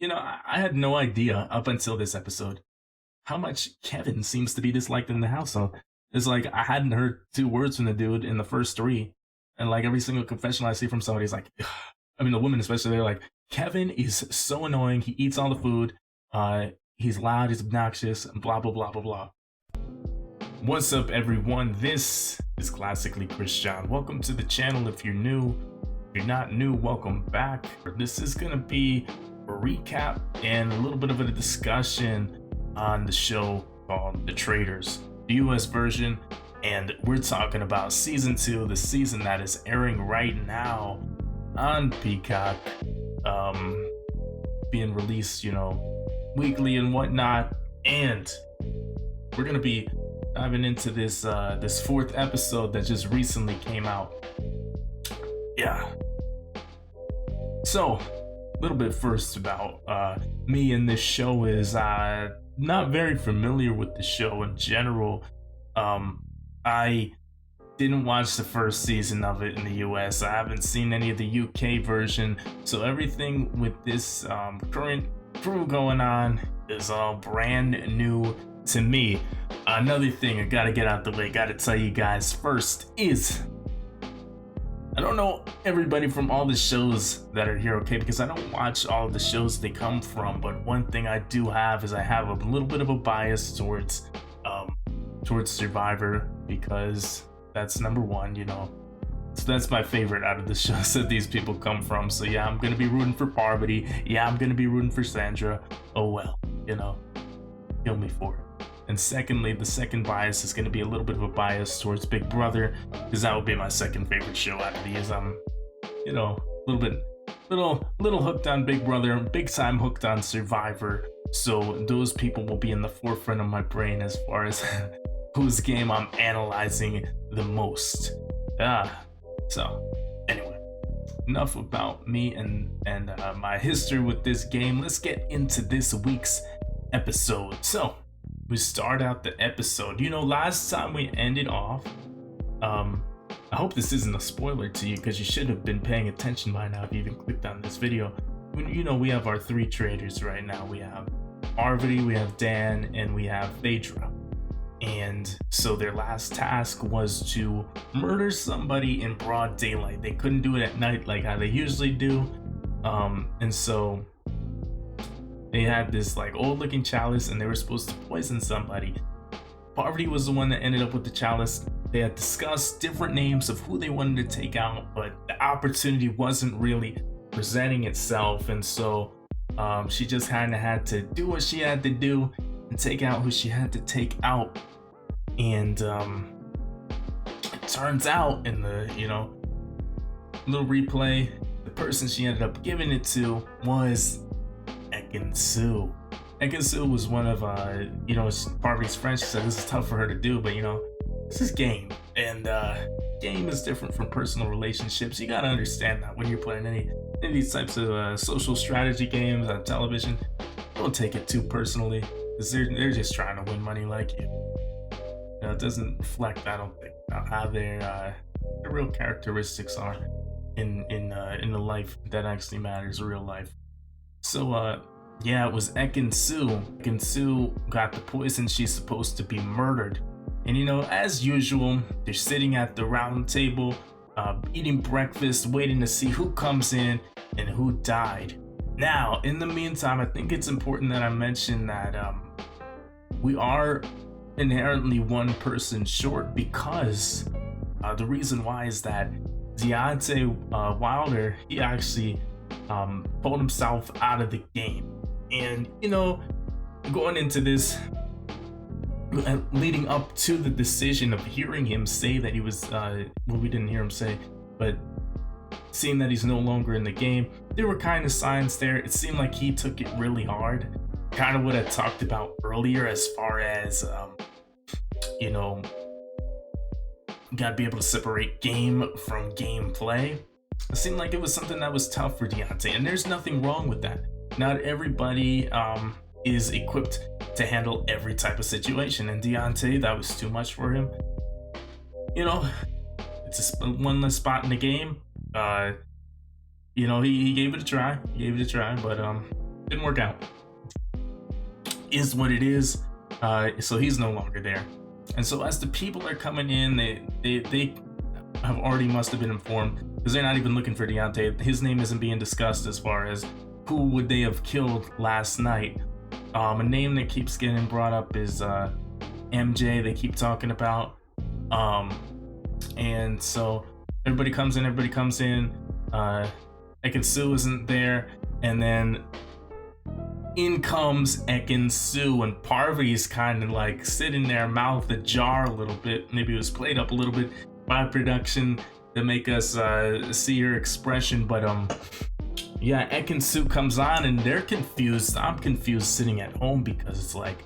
I had no idea up until this episode how much Kevin seems to be disliked in the household. It's like I hadn't heard two words from the dude in the first three, and like every single confessional I see from somebody is like, I mean, the women especially, they're like, Kevin is so annoying. He eats all the food. He's loud. He's obnoxious. And blah blah blah blah blah. What's up, everyone? This is Classically Christian. Welcome to the channel. If you're new, if you're not new, welcome back. This is gonna be a recap and a little bit of a discussion on the show called The Traitors, the US version, and we're talking about season 2, the season that is airing right now on Peacock, being released, weekly and whatnot. And we're gonna be diving into this this fourth episode that just recently came out. Yeah. So, a little bit first about me and this show is not very familiar with the show in general. I didn't watch the first season of it in the US. I haven't seen any of the UK version. So everything with this current crew going on is all brand new to me. Another thing I gotta get out the way, gotta tell you guys first is I don't know everybody from all the shows that are here, okay, because I don't watch all of the shows they come from, but one thing I do have is I have a little bit of a bias towards Survivor, because that's number one, so that's my favorite out of the shows that these people come from. So yeah, I'm gonna be rooting for Parvati. Yeah, I'm gonna be rooting for Sandra. Oh well, kill me for it. And secondly, the second bias is going to be a little bit of a bias towards Big Brother, because that would be my second favorite show out of these. I'm, little hooked on Big Brother, big time hooked on Survivor. So those people will be in the forefront of my brain as far as whose game I'm analyzing the most. So anyway, enough about me and my history with this game. Let's get into this week's episode. So we start out the episode. Last time we ended off, I hope this isn't a spoiler to you, because you should have been paying attention by now if you even clicked on this video. We have our three traitors right now. We have Parvati, we have Dan, and we have Phaedra. And so their last task was to murder somebody in broad daylight. They couldn't do it at night like how they usually do. And so they had this old looking chalice, and they were supposed to poison somebody. Parvati was the one that ended up with the chalice. They had discussed different names of who they wanted to take out, but the opportunity wasn't really presenting itself. And so she just kind of had to do what she had to do and take out who she had to take out. And it turns out in the, little replay, the person she ended up giving it to was Ekin-Su. Ekin-Su was one of Parvati's friends. She said this is tough for her to do, but this is game, and game is different from personal relationships. You gotta understand that when you're playing any of these types of social strategy games on television. Don't take it too personally, because they're just trying to win money like you. It doesn't reflect, I don't think, how their real characteristics are in the life that actually matters, real life. So yeah, it was Ekin-Su. Ekin-Su got the poison. She's supposed to be murdered. And as usual, they're sitting at the round table, eating breakfast, waiting to see who comes in and who died. Now, in the meantime, I think it's important that I mention that we are inherently one person short, because the reason why is that Deontay Wilder, he actually pulled himself out of the game. And going into this, leading up to the decision of hearing him say that he was we didn't hear him say, but seeing that he's no longer in the game, there were kind of signs there. It seemed like he took it really hard, kind of what I talked about earlier as far as you gotta be able to separate game from gameplay. It seemed like it was something that was tough for Deontay, and there's nothing wrong with that. Not everybody is equipped to handle every type of situation, and Deontay, that was too much for him. It's one less spot in the game. He gave it a try. But didn't work out. Is what it is. So he's no longer there. And so as the people are coming in, they have already must have been informed, because they're not even looking for Deontay. His name isn't being discussed as far as who would they have killed last night. A name that keeps getting brought up is MJ. They keep talking about. And so everybody comes in. Ekin-Su isn't there, and then in comes Ekin-Su, and Parvati's kind of like sitting there, mouth ajar a little bit. Maybe it was played up a little bit by production to make us see her expression. But yeah, Ekin-Su comes on, and they're confused. I'm confused sitting at home, because it's like,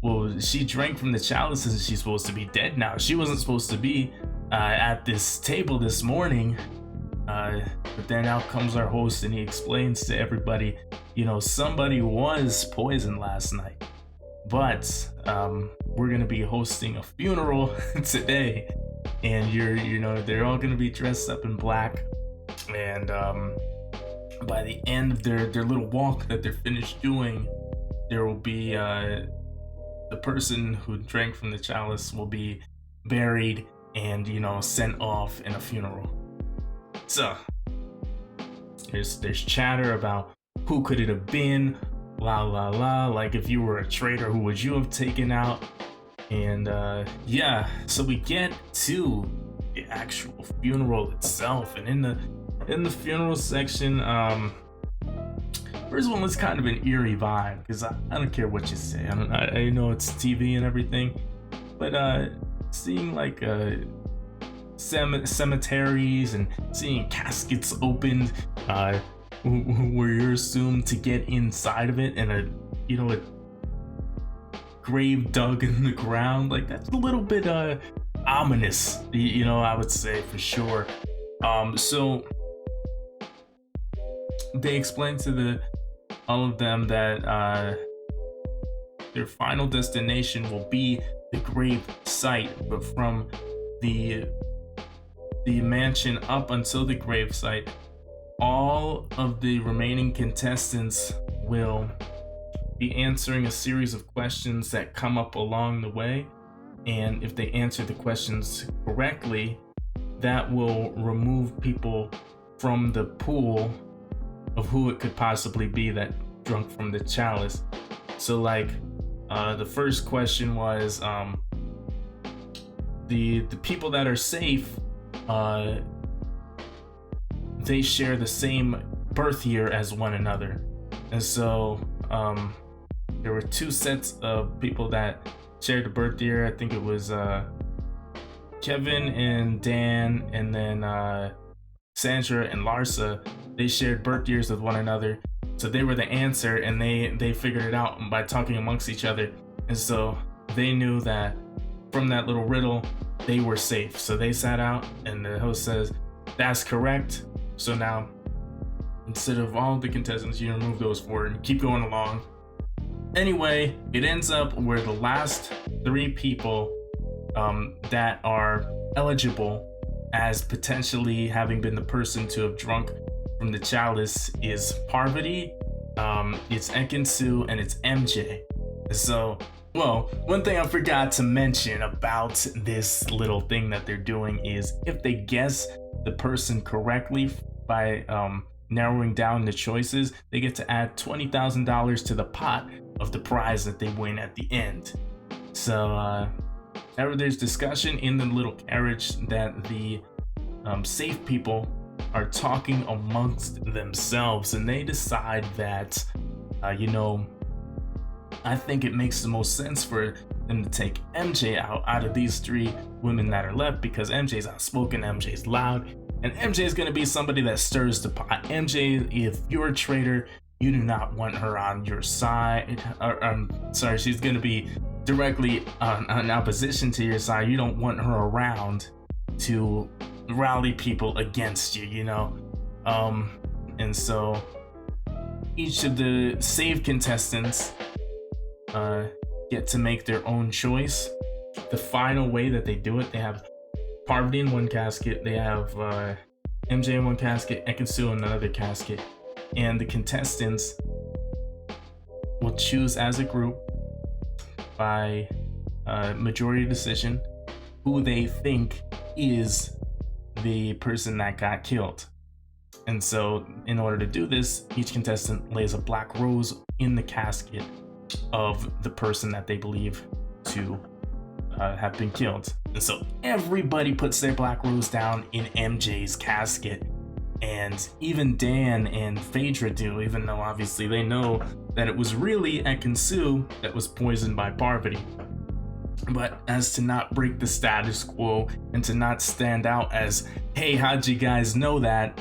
well, she drank from the chalice and she's supposed to be dead now. She wasn't supposed to be at this table this morning. But then out comes our host, and he explains to everybody, you know, somebody was poisoned last night, but we're gonna be hosting a funeral today, and they're all gonna be dressed up in black, and by the end of their little walk that they're finished doing, there will be the person who drank from the chalice will be buried and sent off in a funeral. So there's chatter about who could it have been, like if you were a traitor, who would you have taken out? And yeah, so we get to the actual funeral itself, and in the funeral section, first one was kind of an eerie vibe, because I don't care what you say, I know it's TV and everything, but seeing like cemeteries and seeing caskets opened, where you're assumed to get inside of it, and a grave dug in the ground, like that's a little bit ominous, I would say, for sure. So they explained to all of them that their final destination will be the grave site, but from the mansion up until the grave site, all of the remaining contestants will be answering a series of questions that come up along the way, and if they answer the questions correctly, that will remove people from the pool of who it could possibly be that drunk from the chalice. So like the first question was the people that are safe, they share the same birth year as one another, and so there were two sets of people that shared the birth year. I think it was Kevin and Dan, and then Sandra and Larsa. They shared birth years with one another, so they were the answer, and they figured it out by talking amongst each other, and so they knew that from that little riddle they were safe. So they sat out, and the host says, "That's correct." So now, instead of all the contestants, you remove those four and keep going along. Anyway, it ends up where the last three people that are eligible as potentially having been the person to have drunk from the chalice is Parvati, it's Ekin-Su, and it's MJ. So, well, one thing I forgot to mention about this little thing that they're doing is if they guess the person correctly by narrowing down the choices, they get to add $20,000 to the pot of the prize that they win at the end. So there's discussion in the little carriage that the safe people are talking amongst themselves, and they decide that I think it makes the most sense for them to take MJ out of these three women that are left, because MJ's outspoken, MJ's loud, and MJ is going to be somebody that stirs the pot. MJ, if you're a traitor, you do not want her on your side. She's going to be directly in opposition to your side. You don't want her around to rally people against you, and so each of the saved contestants get to make their own choice. The final way that they do it, they have Parvati in one casket, they have MJ in one casket, Ekin-Su in another casket, and the contestants will choose as a group by majority decision who they think is the person that got killed. And so in order to do this, each contestant lays a black rose in the casket of the person that they believe to have been killed. And so everybody puts their black rose down in MJ's casket. And even Dan and Phaedra do, even though obviously they know that it was really Ekin-Su that was poisoned by Parvati. But as to not break the status quo and to not stand out as, hey, how'd you guys know that?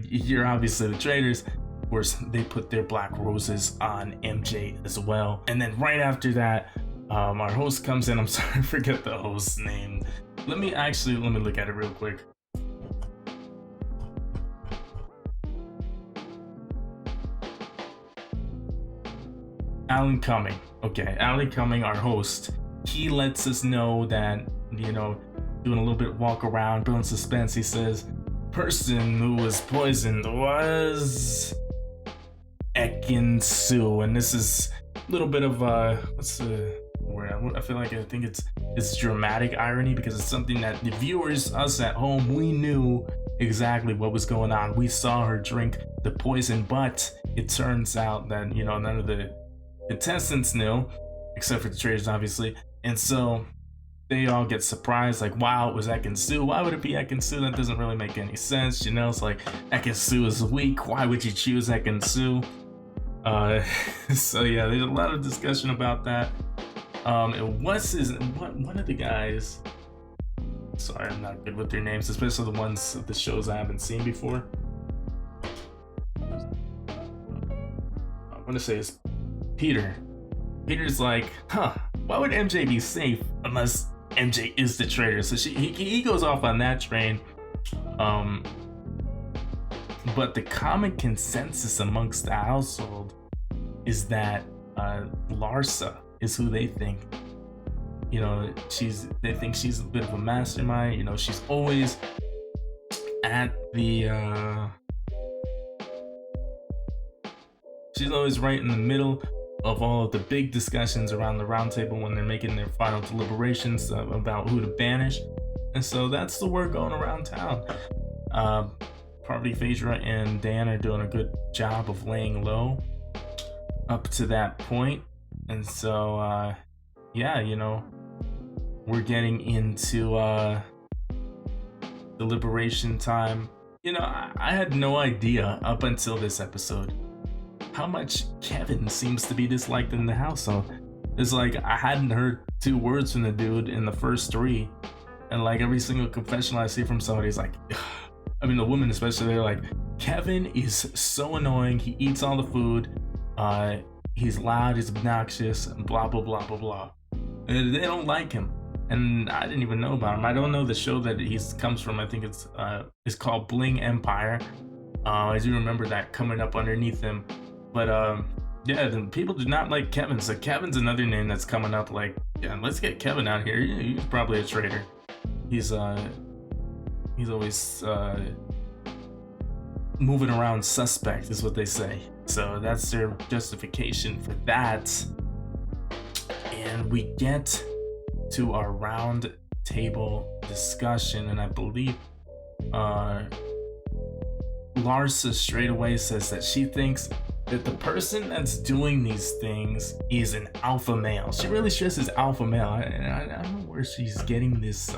You're obviously the traitors. Of course, they put their black roses on MJ as well. And then right after that, our host comes in. I'm sorry, I forget the host's name. Let me look at it real quick. Alan Cumming. Okay, Alan Cumming, our host. He lets us know that, doing a little bit walk around, building suspense. He says, person who was poisoned was Ekin-Su. And this is a little bit of, what's the word? I think it's dramatic irony, because it's something that the viewers, us at home, we knew exactly what was going on. We saw her drink the poison, but it turns out that, none of the contestants knew, except for the traitors, obviously. And so they all get surprised, like, wow, it was Ekin-Su. Why would it be Ekin-Su? That doesn't really make any sense. It's like, Ekin-Su is weak. Why would you choose Ekin-Su? So yeah, there's a lot of discussion about that. One of the guys, sorry, I'm not good with their names, especially the ones of the shows I haven't seen before. I want to say it's Peter. Peter's like, why would MJ be safe unless MJ is the traitor? So he goes off on that train. But the common consensus amongst the household is that Larsa is who they think. They think she's a bit of a mastermind. She's always at the she's always right in the middle of all of the big discussions around the round table when they're making their final deliberations about who to banish. And so that's the word going around town. Parvati, Phaedra, and Dan are doing a good job of laying low up to that point. And so, we're getting into deliberation time. I had no idea up until this episode how much Kevin seems to be disliked in the household. It's like I hadn't heard 2 words from the dude in the first 3, and like every single confessional I see from somebody is like, the women especially, they're like, Kevin is so annoying. He eats all the food. He's loud. He's obnoxious. And blah blah blah blah blah. And they don't like him, and I didn't even know about him. I don't know the show that he comes from. I think it's called Bling Empire. I do remember that coming up underneath him. But the people do not like Kevin. So Kevin's another name that's coming up. Like, yeah, let's get Kevin out here. He's probably a traitor. He's always moving around suspect, is what they say. So that's their justification for that. And we get to our round table discussion, and I believe Larsa straight away says that she thinks that the person that's doing these things is an alpha male. She really stresses alpha male. I don't know where she's getting this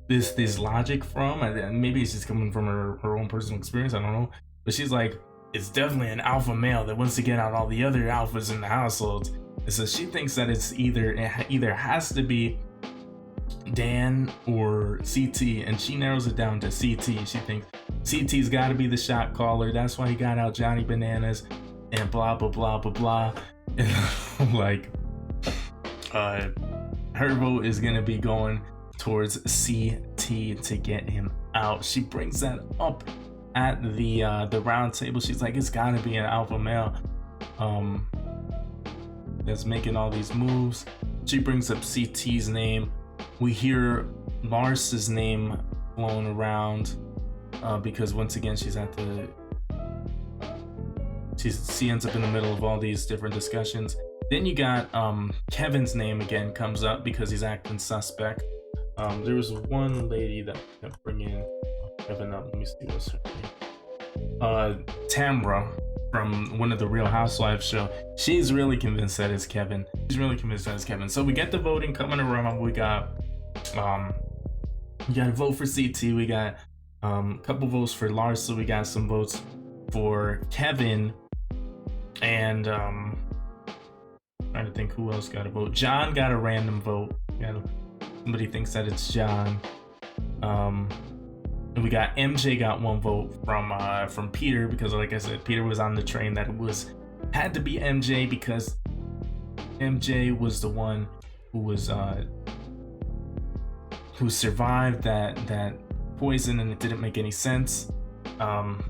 this logic from. Maybe it's just coming from her own personal experience. I don't know. But she's like, it's definitely an alpha male that wants to get out all the other alphas in the household. And so she thinks that it either has to be Dan or CT, and she narrows it down to CT. She thinks CT's got to be the shot caller. That's why he got out Johnny Bananas, and blah blah blah blah blah. And like, her vote is gonna be going towards CT to get him out. She brings that up at the round table. She's like, it's gotta be an alpha male that's making all these moves. She brings up CT's name. We hear Larsa's name flown around because once again she's at the she ends up in the middle of all these different discussions. Then you got Kevin's name again comes up because he's acting suspect. There was one lady that kept bringing Kevin up. Let me see what's her name. Tamra from one of the Real Housewives show. She's really convinced that it's Kevin. So we get the voting coming around. We got a vote for CT. We got a couple votes for Larsa. We got some votes for Kevin, and trying to think who else got a vote. John got a random vote. Somebody thinks that it's John. And we got MJ got one vote from Peter, because like I said, Peter was on the train that had to be MJ because MJ was the one who survived that poison, and it didn't make any sense. And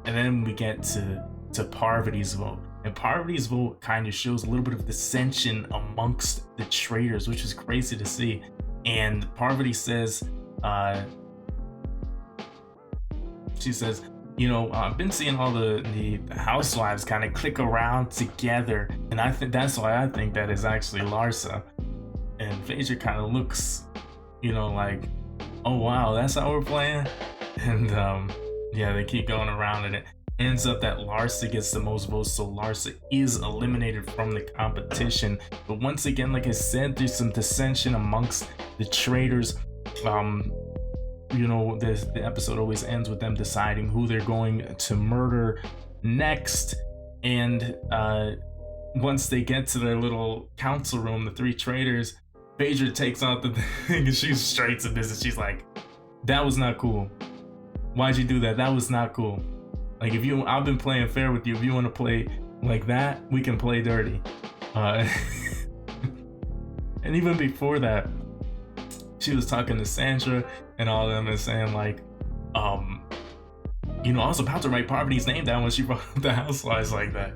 then we get to Parvati's vote. And Parvati's vote kind of shows a little bit of dissension amongst the traitors, which is crazy to see. And Parvati says, she says, I've been seeing all the housewives kind of click around together, and I think that's why I think that is actually Larsa. And Phaedra kind of looks, like, oh wow, that's how we're playing. And they keep going around, and it ends up that Larsa gets the most votes, so Larsa is eliminated from the competition. But once again, like I said, there's some dissension amongst the traitors. The episode always ends with them deciding who they're going to murder next. And once they get to their little council room, the three traitors, Phaedra takes out the thing and she's straight to business. She's like, that was not cool. Why'd you do that? That was not cool. Like, I've been playing fair with you. If you want to play like that, we can play dirty. And even before that, she was talking to Sandra and all of them and saying like, I was about to write Parvati's name down when she brought up the housewives like that.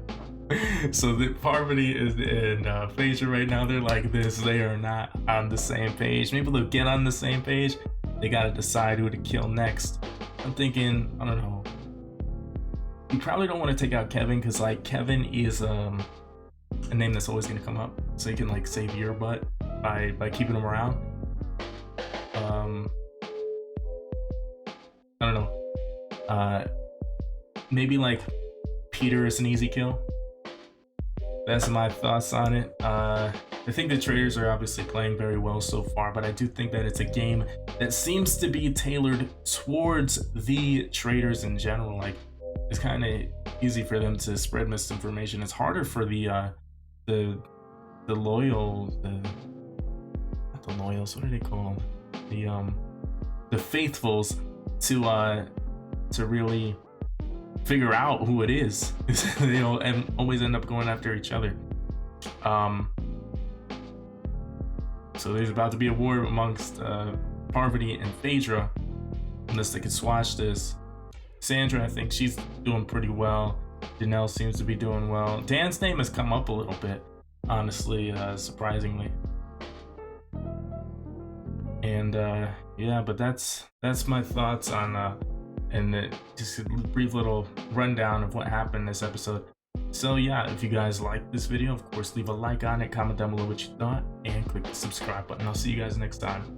So the Parvati and Phaedra right now, they're like this. They are not on the same page. Maybe they'll get on the same page. They got to decide who to kill next. I'm thinking, I don't know. You probably don't want to take out Kevin because like Kevin is a name that's always going to come up. So you can like save your butt by keeping him around. I don't know. Maybe like Peter is an easy kill. That's my thoughts on it. I think the traitors are obviously playing very well so far, but I do think that it's a game that seems to be tailored towards the traitors in general. Like, it's kind of easy for them to spread misinformation. It's harder for the loyal, not the loyals, what are they called? The faithfuls to really figure out who it is. And always end up going after each other. So there's about to be a war amongst Parvati and Phaedra, unless they can swatch this. Sandra, I think she's doing pretty well. Janelle seems to be doing well. Dan's name has come up a little bit, honestly, surprisingly. And but that's my thoughts on and just a brief little rundown of what happened this episode. So yeah, if you guys like this video, of course leave a like on it, comment down below what you thought, and click the subscribe button. I'll see you guys next time.